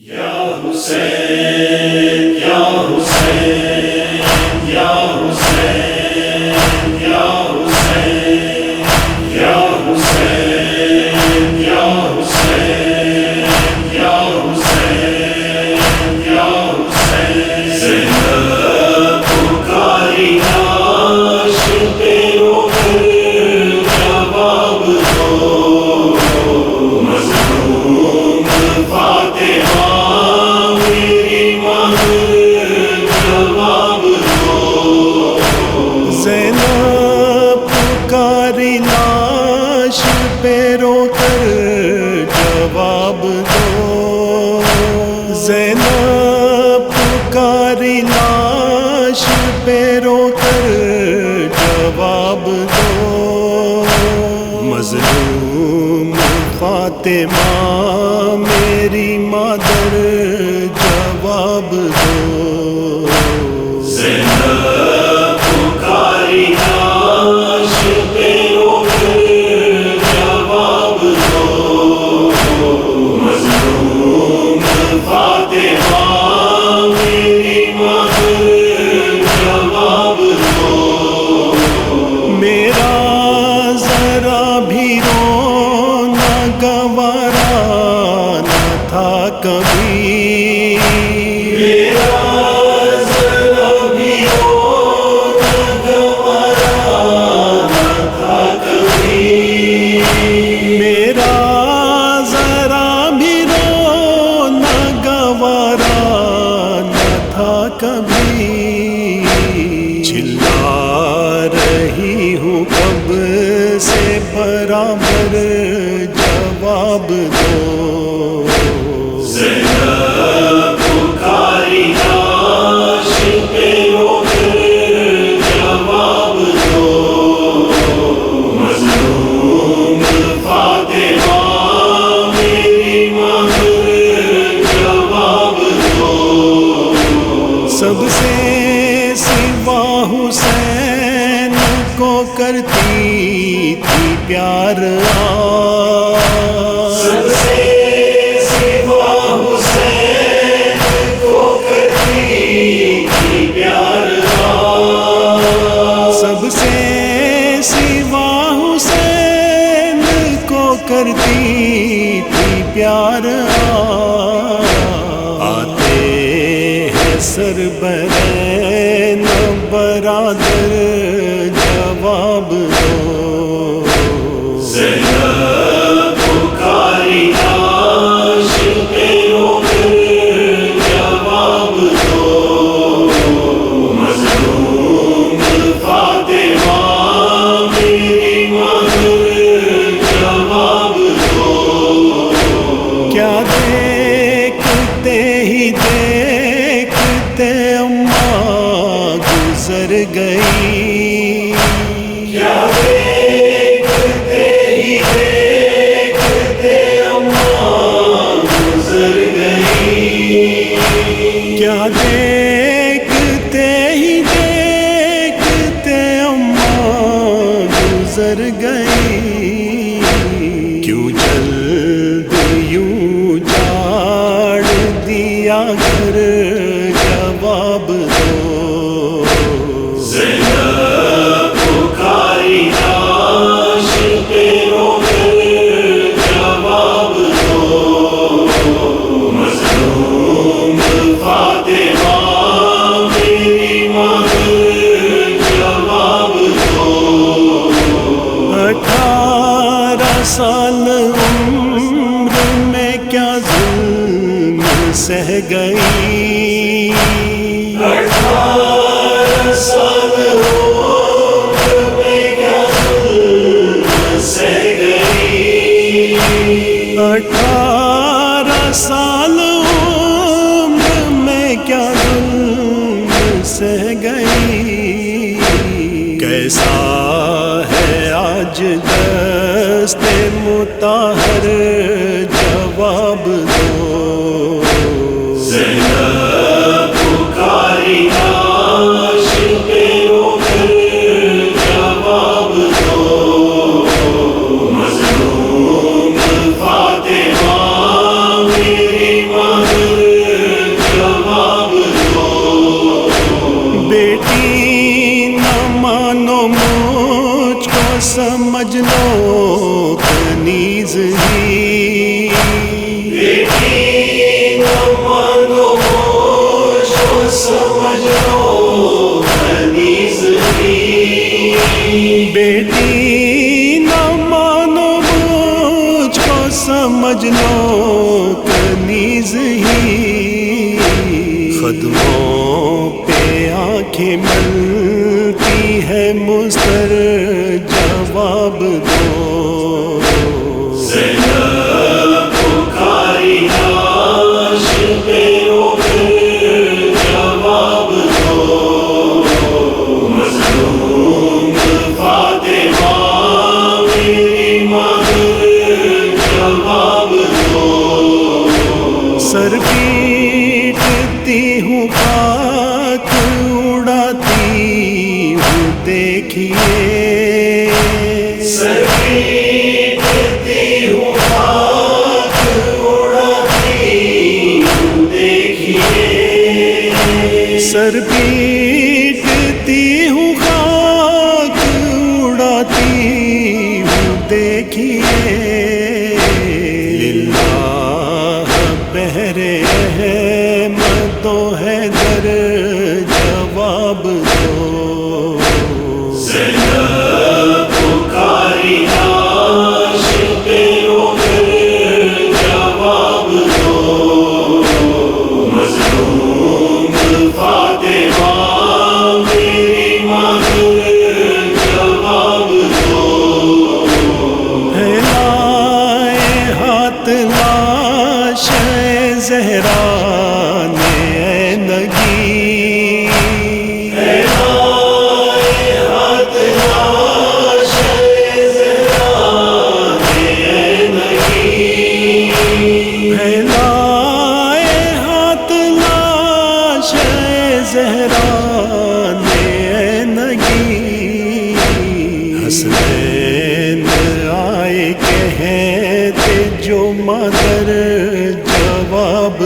یا حسین یا حسین یا حسین یا حسین یا حسین یا حسین یا حسین یا حسین زینب پکاری لاش پہ رو کر جواب دو مظلوم فاطمہ زینب پکاری لاش پہ رو کر جواب دو زینب پکاری لاش پہ رو کر جواب دو مظلوم فاطمہ میری مادر جواب دو زینب پکاری لاش پہ رو کر جواب دو مظلوم فاطمہ میری مادر جواب دو میرا ذرا بھی رونا گوارا نہ تھا کبھی کبھی چلا رہی ہوں کب سے برابر جواب دو زینب پکاری لاش پہ رو کر جواب دو مظلوم فاطمہ میری مادر جواب دو سب سے سوا حسین کو کرتی تھی پیار سب سے سوا حسین کو کرتی تھی پیار سب سے سوا حسین کو کرتی تھی پیار سربرین برادر جواب دو زینب پکاری لاش پہ رو کر جواب دو مظلوم فاطمہ میری مادر جواب دو کیا دیکھتے ہی اماں گزر گئی کیا دیکھتے ہی دیکھتے اماں گزر گئی کیا دیکھتے ہی دیکھتے اماں گزر گئی کیوں جلد یوں جاڑ دیا گھر جواب دو زینب پکاری لاش پہ رو کر جواب دو مظلوم فاطمہ میری مادر جواب دو 18 سال عمر میں کیا ظلم سہ گئی 18 سال عمر میں کیا ظلم سہ گئی 18 سال عمر میں کیا ظلم سہ گئی کیسا ہے آج دست مطہر جواب دو زینب پکاری لاش پہ رو کر جواب دو مظلوم فاطمہ میری مادر بیٹی نہ مانو مجھ کو سمجھ لو کنیز ہی، بیٹی نہ مانو مجھ کو سمجھ لو کنیز ہی، بیٹی نہ مانو مجھ کو سمجھ لو کنیز ہی، قدموں پہ آنکھیں ملتی ہے مستر جواب دو، زینب پکاری لاش پہ رو کر جواب دو، مظلوم فاطمہ میری مادر جواب دو، سر پیٹتی ہوں خاک اڑاتی ہوں دیکھیے، سر پیٹتی ہوں خاک اڑاتی ہوں دیکھیے، سر پیٹتی ہوں خاک اڑاتی ہوں دیکھیے، للہ بہر احمد و حیدر جواب دو، زینب پکاری لاش پہ رو کر جواب دو، مظلوم فاطمہ میری مادر جواب دو، پھیلائے ہاتھ لاش زہرا نے نگی، پھیلائے ہاتھ لاش زہرا نے نگی، پھیلائے ہاتھ لاش زہرا نے نگی، حسنین آئے کہتے جو مادر جواب